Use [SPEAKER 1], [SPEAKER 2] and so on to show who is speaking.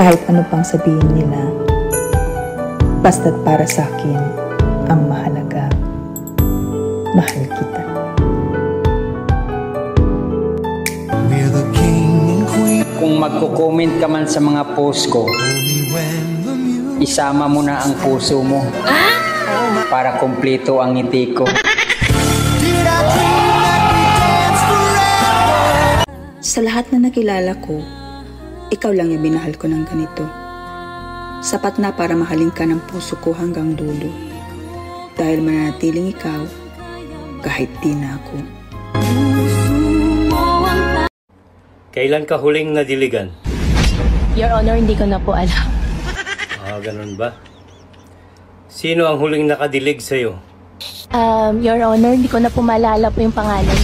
[SPEAKER 1] Kahit ano pang sabihin nila, basta't para sa akin ang mahalaga, mahal kita.
[SPEAKER 2] Kung magko-comment ka man sa mga post ko, isama mo na ang puso mo para kumpleto ang ngiti ko.
[SPEAKER 1] Sa lahat na nakilala ko, ikaw lang yung minahal ko ng ganito. Sapat na para mahalin ka ng puso ko hanggang dulo. Dahil mananatiling ikaw, kahit di na ako.
[SPEAKER 3] Kailan ka huling nadiligan?
[SPEAKER 4] Your Honor, hindi ko na po alam.
[SPEAKER 3] Ganun ba? Sino ang huling nakadilig sa'yo?
[SPEAKER 4] Your Honor, hindi ko na po maalala po yung pangalan.